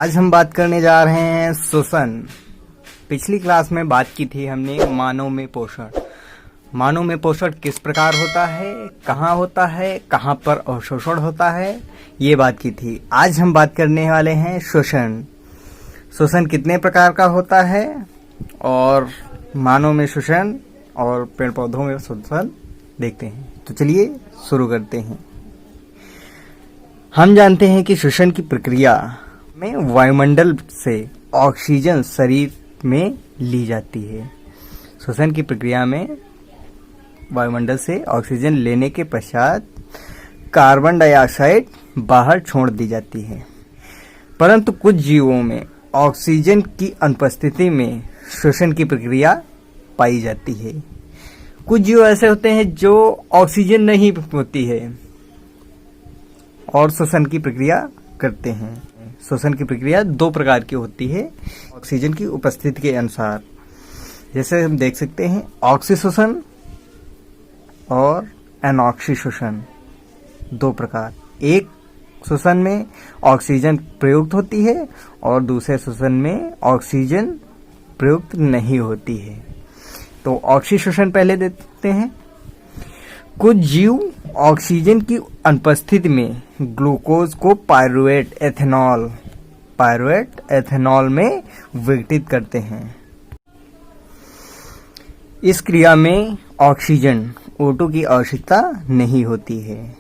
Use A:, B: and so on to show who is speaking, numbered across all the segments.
A: आज हम बात करने जा रहे हैं श्वसन। पिछली क्लास में बात की थी हमने मानव में पोषण। मानव में पोषण किस प्रकार होता है, कहाँ पर अवशोषण होता है, ये बात की थी। आज हम बात करने वाले हैं श्वसन। श्वसन कितने प्रकार का होता है और मानव में श्वसन और पेड़ पौधों में श्वसन देखते हैं। तो चलिए शुरू करते हैं। हम जानते हैं कि श्वसन की प्रक्रिया में वायुमंडल से ऑक्सीजन शरीर में ली जाती है। श्वसन की प्रक्रिया में वायुमंडल से ऑक्सीजन लेने के पश्चात कार्बन डाइऑक्साइड बाहर छोड़ दी जाती है। परंतु कुछ जीवों में ऑक्सीजन की अनुपस्थिति में श्वसन की प्रक्रिया पाई जाती है। कुछ जीव ऐसे होते हैं जो ऑक्सीजन नहीं होती है और श्वसन की प्रक्रिया करते हैं। श्वसन की प्रक्रिया दो प्रकार की होती है ऑक्सीजन की उपस्थिति के अनुसार। जैसे हम देख सकते हैं ऑक्सीश्वसन और एनॉक्सी श्वसन, दो प्रकार। एक श्वसन में ऑक्सीजन प्रयुक्त होती है और दूसरे श्वसन में ऑक्सीजन प्रयुक्त नहीं होती है। तो ऑक्सी श्वसन पहले देखते हैं। कुछ जीव ऑक्सीजन की अनुपस्थिति में ग्लूकोज को पायरुवेट एथेनॉल में विघटित करते हैं। इस क्रिया में ऑक्सीजन O2 की आवश्यकता नहीं होती है।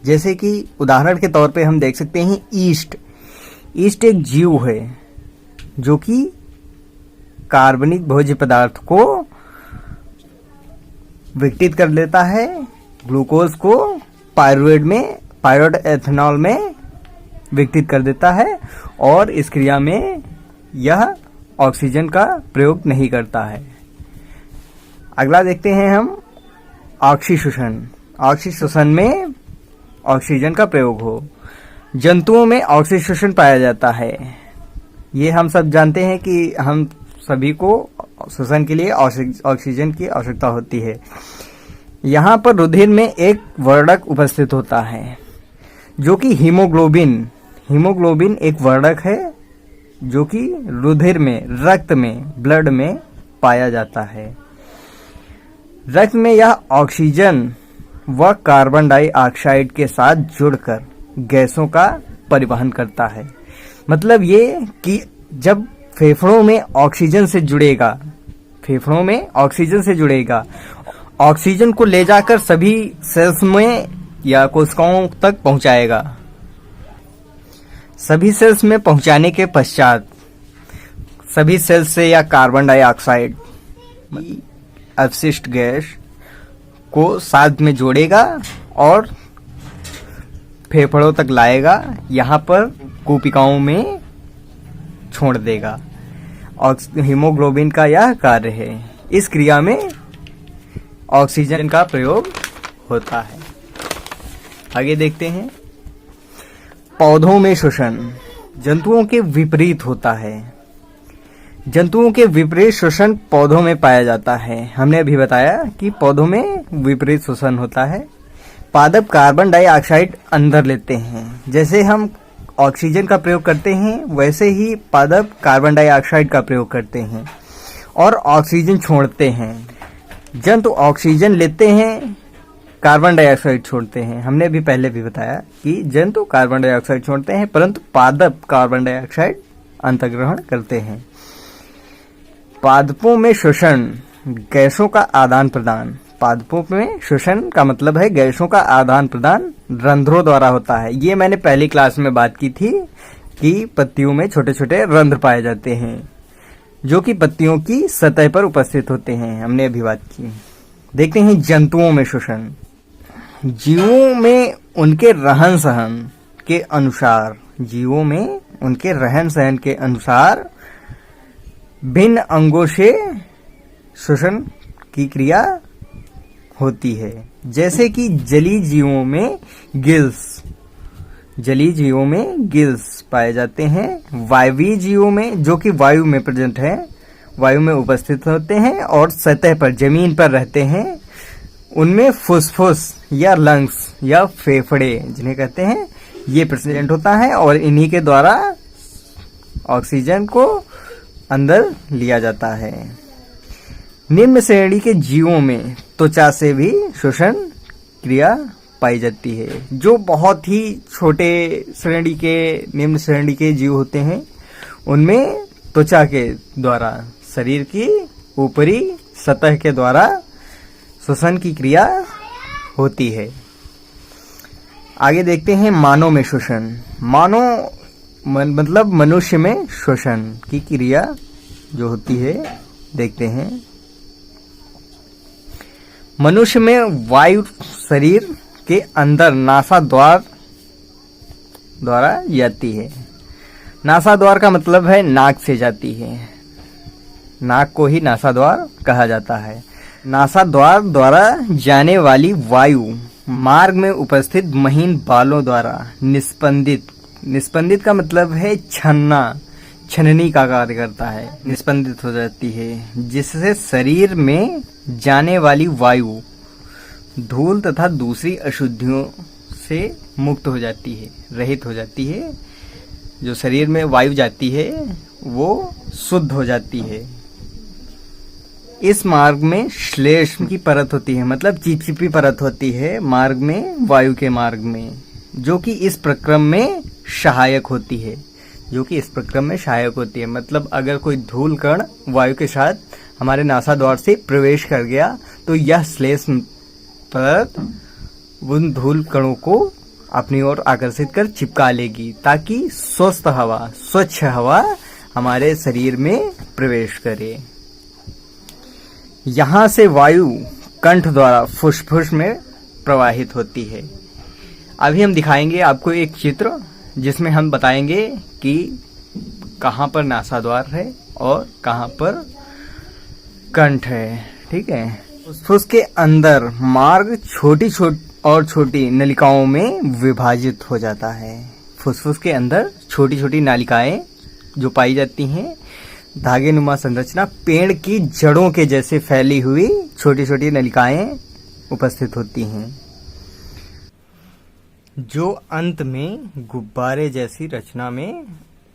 A: जैसे कि उदाहरण के तौर पे हम देख सकते हैं ईस्ट एक जीव है जो कि कार्बनिक भोज्य पदार्थ को विघटित कर लेता है, ग्लूकोज को पायरुवेट एथेनॉल में विघटित कर देता है और इस क्रिया में यह ऑक्सीजन का प्रयोग नहीं करता है। अगला देखते हैं हम ऑक्सीश्वसन। ऑक्सीश्वसन में ऑक्सीजन का प्रयोग हो। जंतुओं में ऑक्सीश्वसन पाया जाता है। ये हम सब जानते हैं कि हम सभी को श्वसन के लिए ऑक्सीजन की आवश्यकता होती है। यहाँ पर रुधिर में एक वर्णक उपस्थित होता है जो कि हीमोग्लोबिन एक वर्णक है जो कि रुधिर में, रक्त में, ब्लड में पाया जाता है। रक्त में यह ऑक्सीजन व कार्बन डाइऑक्साइड के साथ जुड़कर गैसों का परिवहन करता है। मतलब ये कि जब फेफड़ों में ऑक्सीजन से जुड़ेगा, ऑक्सीजन को ले जाकर सभी सेल्स में या कोशिकाओं तक पहुंचाएगा। सभी सेल्स में पहुंचाने के पश्चात सभी सेल्स से या कार्बन डाइऑक्साइड अवशिष्ट गैस को साथ में जोड़ेगा और फेफड़ों तक लाएगा, यहाँ पर कोशिकाओं में छोड़ देगा। हीमोग्लोबिन का यह कार्य है। इस क्रिया में ऑक्सीजन का प्रयोग होता है। आगे देखते हैं पौधों में श्वसन। जंतुओं के विपरीत होता है। जंतुओं के विपरीत श्वसन पौधों में पाया जाता है। हमने अभी बताया कि पौधों में विपरीत श्वसन होता है। पादप कार्बन डाइऑक्साइड अंदर लेते हैं। जैसे हम ऑक्सीजन का प्रयोग करते हैं वैसे ही पादप कार्बन डाइऑक्साइड का प्रयोग करते हैं और ऑक्सीजन छोड़ते हैं। जंतु ऑक्सीजन लेते हैं, कार्बन डाइऑक्साइड छोड़ते हैं। हमने भी पहले भी बताया कि जंतु कार्बन डाइऑक्साइड छोड़ते हैं परंतु पादप कार्बन डाइऑक्साइड अंतर्ग्रहण करते हैं। पादपों में श्वसन, गैसों का आदान प्रदान। पादपों में श्वसन का मतलब है गैसों का आदान प्रदान रंध्रों द्वारा होता है। ये मैंने पहली क्लास में बात की थी कि पत्तियों में छोटे छोटे रंध्र पाए जाते हैं जो कि पत्तियों की सतह पर उपस्थित होते हैं। हमने अभी बात की। देखते हैं जंतुओं में श्वसन। जीवों में उनके रहन सहन के अनुसार भिन्न अंगों से श्वसन की क्रिया होती है। जैसे कि जलीय जीवों में गिल्स पाए जाते हैं। वायवीय जीवों में, जो कि वायु में प्रेजेंट है, वायु में उपस्थित होते हैं और सतह पर, जमीन पर रहते हैं, उनमें फुसफुस या लंग्स या फेफड़े जिन्हें कहते हैं ये प्रेजेंट होता है और इन्हीं के द्वारा ऑक्सीजन को अंदर लिया जाता है। निम्न श्रेणी के जीवों में त्वचा से भी श्वसन क्रिया पाई जाती है। जो बहुत ही छोटे श्रेणी के, निम्न श्रेणी के जीव होते हैं, उनमें त्वचा के द्वारा, शरीर की ऊपरी सतह के द्वारा श्वसन की क्रिया होती है। आगे देखते हैं मानव में श्वसन। मतलब मनुष्य में श्वसन की क्रिया जो होती है, देखते हैं। मनुष्य में वायु शरीर के अंदर नासाद्वार द्वारा जाती है। नासाद्वार का मतलब है नाक से जाती है। नाक को ही नासाद्वार कहा जाता है। नासाद्वार द्वारा जाने वाली वायु मार्ग में उपस्थित महीन बालों द्वारा निस्पंदित का मतलब है छननी का कार्य करता है, निस्पंदित हो जाती है, जिससे शरीर में जाने वाली वायु धूल तथा दूसरी अशुद्धियों से मुक्त हो जाती है, रहित हो जाती है। जो शरीर में वायु जाती है वो शुद्ध हो जाती है। इस मार्ग में श्लेष्म की परत होती है, मतलब चिपचिपी परत होती है मार्ग में, वायु के मार्ग में, जो कि इस प्रक्रम में सहायक होती है। मतलब अगर कोई धूल कण वायु के साथ हमारे नासाद्वार से प्रवेश कर गया तो यह श्लेष्म परत उन धूल कणों को अपनी ओर आकर्षित कर चिपका लेगी, ताकि स्वच्छ हवा हमारे शरीर में प्रवेश करे। यहाँ से वायु कंठ द्वारा फुसफुस में प्रवाहित होती है। अभी हम दिखाएंगे आपको एक चित्र, जिसमें हम बताएंगे कि कहाँ पर नासाद्वार है और कहाँ पर कंठ है। ठीक है। फुसफुस के अंदर मार्ग छोटी नलिकाओं में विभाजित हो जाता है। फुसफुस के अंदर छोटी छोटी नालिकाएं जो पाई जाती हैं, धागे नुमा संरचना, पेड़ की जड़ों के जैसे फैली हुई छोटी छोटी नलिकाएं उपस्थित होती हैं, जो अंत में गुब्बारे जैसी रचना में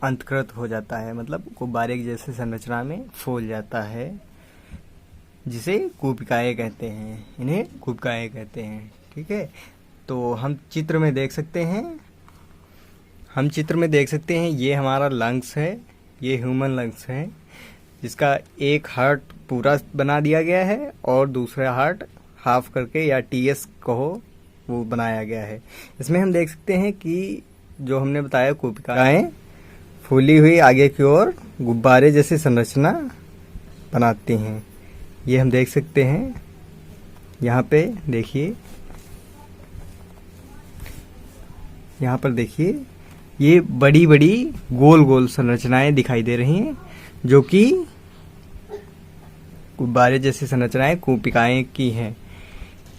A: अंतकृत हो जाता है। मतलब गुब्बारे की जैसी संरचना में फूल जाता है, जिसे कूपिकाएं कहते हैं। इन्हें कूपिकाएं कहते हैं। ठीक है। तो हम चित्र में देख सकते हैं, ये हमारा लंग्स है, ये ह्यूमन लंग्स है, जिसका एक हार्ट पूरा बना दिया गया है और दूसरा हार्ट हाफ करके, या टीएस कहो, वो बनाया गया है। इसमें हम देख सकते हैं कि जो हमने बताया कूपिकाएं फूली हुई आगे की ओर गुब्बारे जैसी संरचना बनाती हैं। ये हम देख सकते हैं। यहाँ पे देखिए, यहाँ पर देखिए, ये बड़ी बड़ी गोल गोल संरचनाएं दिखाई दे रही हैं, जो कि गुब्बारे जैसी संरचनाएं कूपिकाएं की हैं।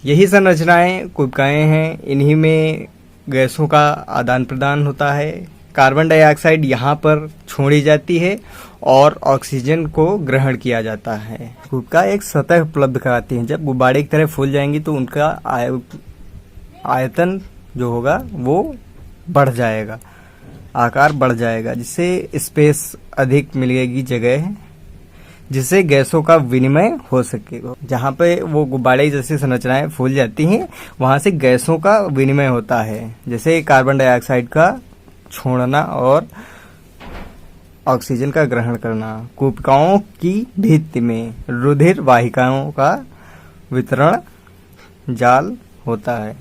A: यही संरचनाएं कूपिकाएं हैं। इन्हीं में गैसों का आदान प्रदान होता है। कार्बन डाइऑक्साइड यहाँ पर छोड़ी जाती है और ऑक्सीजन को ग्रहण किया जाता है। कूपिका एक सतह उपलब्ध कराती है। जब गुब्बारे की तरह फूल जाएंगी तो उनका आयतन जो होगा वो बढ़ जाएगा, आकार बढ़ जाएगा, जिससे स्पेस अधिक मिलेगी, जगह, जिससे गैसों का विनिमय हो सकेगा। जहाँ पे वो गुब्बारे जैसी संरचनाएं फूल जाती हैं, वहां से गैसों का विनिमय होता है, जैसे कार्बन डाइऑक्साइड का छोड़ना और ऑक्सीजन का ग्रहण करना। कूपिकाओं की भित्ति में रुधिर वाहिकाओं का वितरण जाल होता है।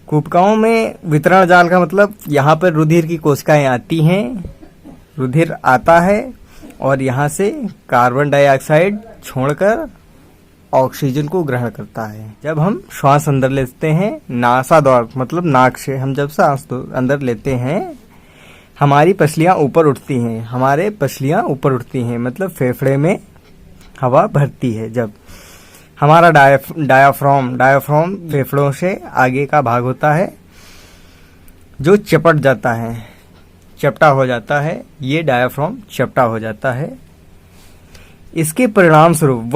A: कूपिकाओं में वितरण जाल का मतलब यहाँ पर रुधिर की कोशिकाएं आती हैं, रुधिर आता है और यहाँ से कार्बन डाइऑक्साइड छोड़कर ऑक्सीजन को ग्रहण करता है। जब हम श्वास अंदर लेते हैं, नासाद्वार मतलब नाक से हम जब सांस अंदर लेते हैं, हमारी पसलियां ऊपर उठती हैं, मतलब फेफड़े में हवा भरती है। जब हमारा डायाफ्राम फेफड़ों से आगे का भाग होता है, जो चपटा हो जाता है। ये डायाफ्राम चपटा हो जाता है। इसके परिणाम स्वरूप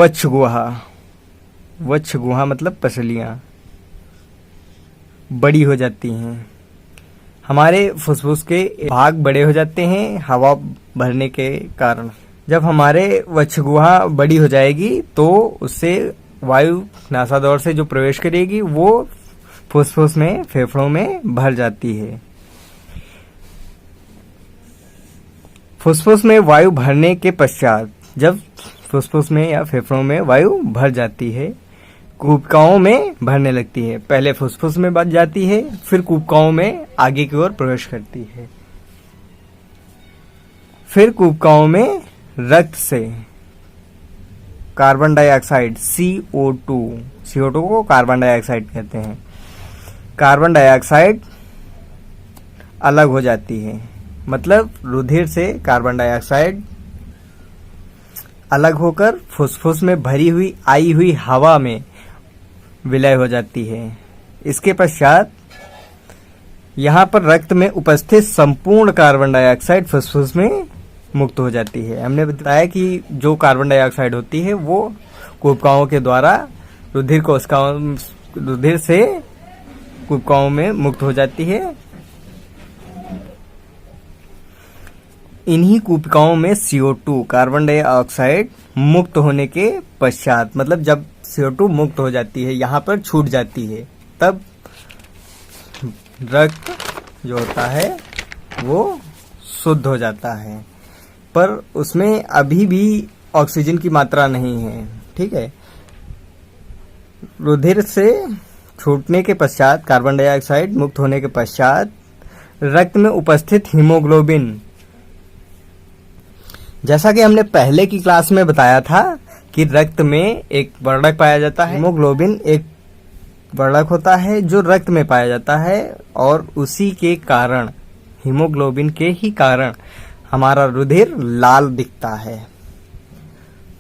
A: वक्ष गुहा मतलब पसलियां बड़ी हो जाती हैं। हमारे फुसफुस के भाग बड़े हो जाते हैं हवा भरने के कारण। जब हमारे वक्षगुहा बड़ी हो जाएगी तो उससे वायु नासादौर से जो प्रवेश करेगी वो फुसफुस में, फेफड़ों में भर जाती है। फुसफुस में वायु भरने के पश्चात, जब फुसफुस में या फेफड़ों में वायु भर जाती है, कूपिकाओं में भरने लगती है। पहले फुसफुस में बच जाती है, फिर कूपिकाओं में आगे की ओर प्रवेश करती है। फिर कूपिकाओं में रक्त से कार्बन डाइऑक्साइड CO2 को कार्बन डाइऑक्साइड कहते हैं, कार्बन डाइऑक्साइड अलग हो जाती है। मतलब रुधिर से कार्बन डाइऑक्साइड अलग होकर फुसफुस में भरी हुई आई हुई हवा में विलय हो जाती है। इसके पश्चात यहाँ पर रक्त में उपस्थित संपूर्ण कार्बन डाइऑक्साइड फुसफुस में मुक्त हो जाती है। हमने बताया कि जो कार्बन डाइऑक्साइड होती है वो कूपिकाओं के द्वारा रुधिर से कूपिकाओं में मुक्त हो जाती है। इन्हीं कूपिकाओं में CO2 कार्बन डाइऑक्साइड मुक्त होने के पश्चात, मतलब जब CO2 मुक्त हो जाती है, यहाँ पर छूट जाती है, तब रक्त जो होता है वो शुद्ध हो जाता है। पर उसमें अभी भी ऑक्सीजन की मात्रा नहीं है। ठीक है, रुधिर से छूटने के पश्चात, कार्बन डाइऑक्साइड मुक्त होने के पश्चात रक्त में उपस्थित हीमोग्लोबिन, जैसा कि हमने पहले की क्लास में बताया था कि रक्त में एक वर्णक पाया जाता है। हीमोग्लोबिन एक वर्णक होता है जो रक्त में पाया जाता है और उसी के कारण, हीमोग्लोबिन के ही कारण हमारा रुधिर लाल दिखता है।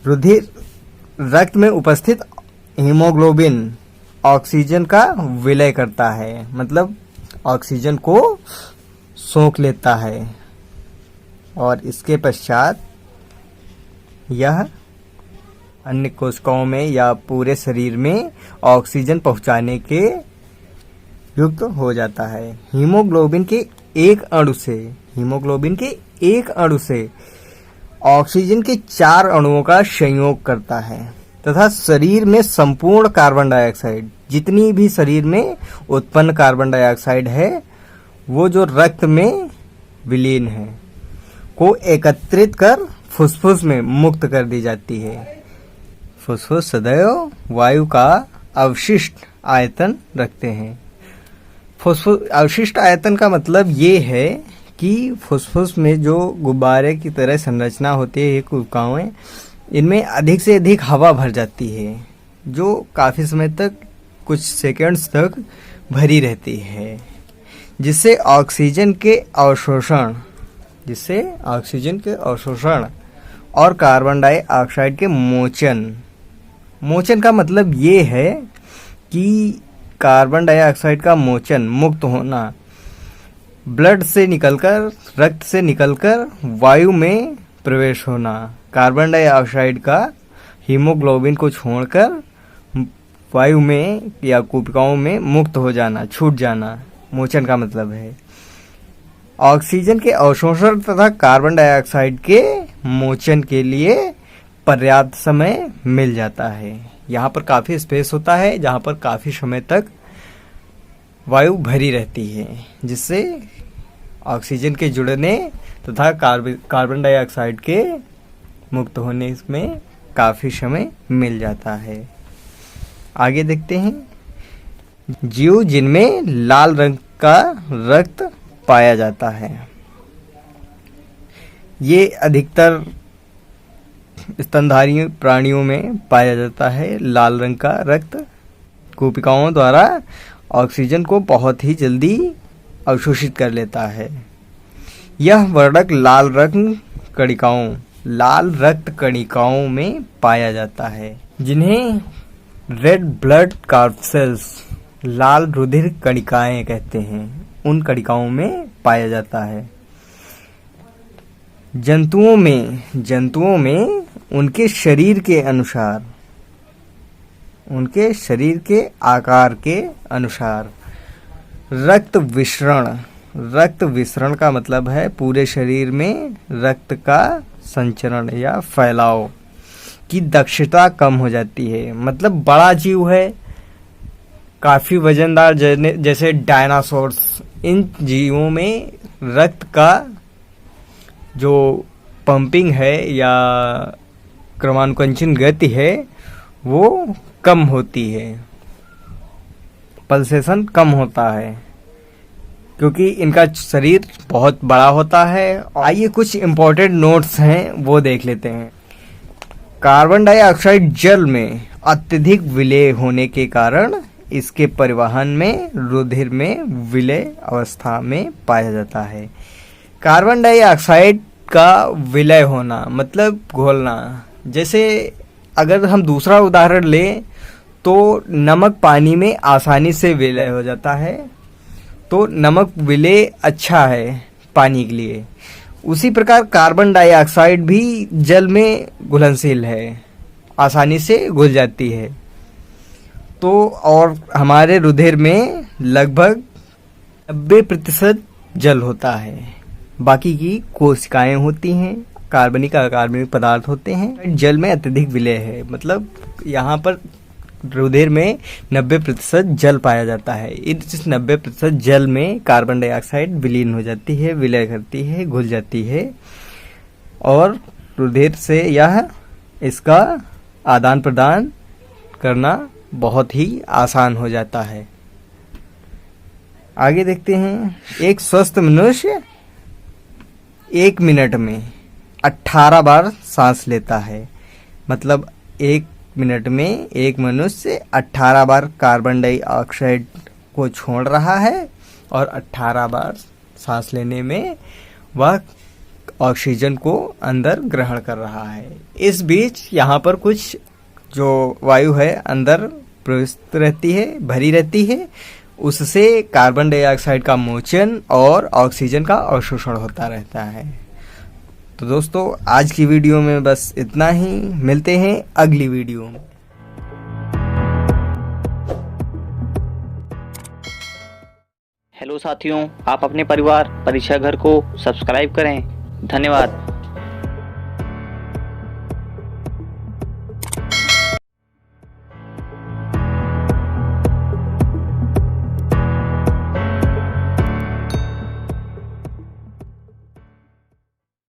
A: रक्त में उपस्थित हीमोग्लोबिन ऑक्सीजन का विलय करता है, मतलब ऑक्सीजन को सोख लेता है और इसके पश्चात यह अन्य कोशिकाओं में या पूरे शरीर में ऑक्सीजन पहुंचाने के युक्त हो जाता है। हीमोग्लोबिन के एक अणु से ऑक्सीजन के 4 अणुओं का संयोग करता है तथा शरीर में संपूर्ण कार्बन डाइऑक्साइड, जितनी भी शरीर में उत्पन्न कार्बन डाइऑक्साइड है वो जो रक्त में विलीन है, को एकत्रित कर फुसफुस में मुक्त कर दी जाती है। फुसफुस सदैव वायु का अवशिष्ट आयतन रखते हैं। फुसफुस अवशिष्ट आयतन का मतलब ये है कि फुसफुस में जो गुब्बारे की तरह संरचना होती है, ये कूपिकाएं, इनमें अधिक से अधिक हवा भर जाती है जो काफी समय तक, कुछ सेकंड्स तक भरी रहती है, जिससे ऑक्सीजन के अवशोषण और कार्बन डाइऑक्साइड के मोचन का मतलब ये है कि कार्बन डाइऑक्साइड का मोचन, मुक्त होना, ब्लड से निकलकर, रक्त से निकलकर वायु में प्रवेश होना, कार्बन डाइऑक्साइड का हीमोग्लोबिन को छोड़कर वायु में या कूपिकाओं में मुक्त हो जाना, छूट जाना, मोचन का मतलब है। ऑक्सीजन के अवशोषण तथा कार्बन डाइऑक्साइड के मोचन के लिए पर्याप्त समय मिल जाता है। यहाँ पर काफी स्पेस होता है जहाँ पर काफी समय तक वायु भरी रहती है, जिससे ऑक्सीजन के जुड़ने तथा कार्बन डाइऑक्साइड के मुक्त होने में काफी समय मिल जाता है। आगे देखते हैं, जीव जिनमें लाल रंग का रक्त पाया जाता है। ये अधिकतर स्तनधारी प्राणियों में पाया जाता है। लाल रंग का रक्त कूपिकाओं द्वारा ऑक्सीजन को बहुत ही जल्दी अवशोषित कर लेता है। यह वर्णक लाल रक्त कणिकाओं में पाया जाता है, जिन्हें रेड ब्लड कार्पसेल्स, लाल रुधिर कणिकाएं कहते हैं। उन कणिकाओं में पाया जाता है। जंतुओं में उनके शरीर के अनुसार, उनके शरीर के आकार के अनुसार रक्त विसरण रक्त विसरण का मतलब है पूरे शरीर में रक्त का संचरण या फैलाव की दक्षता कम हो जाती है। मतलब बड़ा जीव है, काफ़ी वजनदार, जैसे डायनासोर्स, इन जीवों में रक्त का जो पंपिंग है या क्रमानुकुंचन गति है वो कम होती है, पल्सेशन कम होता है, क्योंकि इनका शरीर बहुत बड़ा होता है। आइए कुछ इम्पोर्टेंट नोट्स हैं वो देख लेते हैं। कार्बन डाइऑक्साइड जल में अत्यधिक विलय होने के कारण इसके परिवहन में रुधिर में विलय अवस्था में पाया जाता है। कार्बन डाइऑक्साइड का विलय होना मतलब घोलना। जैसे अगर हम दूसरा उदाहरण लें तो नमक पानी में आसानी से विलय हो जाता है, तो नमक विलय अच्छा है पानी के लिए। उसी प्रकार कार्बन डाइऑक्साइड भी जल में घुलनशील है, आसानी से घुल जाती है। तो और हमारे रुधिर में लगभग 90% जल होता है, बाकी की कोशिकाएं होती हैं, कार्बनिक पदार्थ होते हैं। जल में अत्यधिक विलय है, मतलब यहाँ पर रुधिर में 90% जल पाया जाता है। इस 90% जल में कार्बन डाइऑक्साइड विलीन हो जाती है, विलय करती है, घुल जाती है और रुधिर से यह इसका आदान प्रदान करना बहुत ही आसान हो जाता है। आगे देखते हैं। एक स्वस्थ मनुष्य 1 मिनट में 18 बार सांस लेता है। मतलब 1 मिनट में एक मनुष्य 18 बार कार्बन डाइऑक्साइड को छोड़ रहा है और 18 बार सांस लेने में वह ऑक्सीजन को अंदर ग्रहण कर रहा है। इस बीच यहाँ पर कुछ जो वायु है अंदर प्रविष्ट रहती है, भरी रहती है, उससे कार्बन डाइऑक्साइड का मोचन और ऑक्सीजन का अवशोषण होता रहता है। तो दोस्तों आज की वीडियो में बस इतना ही, मिलते हैं अगली वीडियो में।
B: हेलो साथियों, आप अपने परिवार परीक्षा घर को सब्सक्राइब करें। धन्यवाद।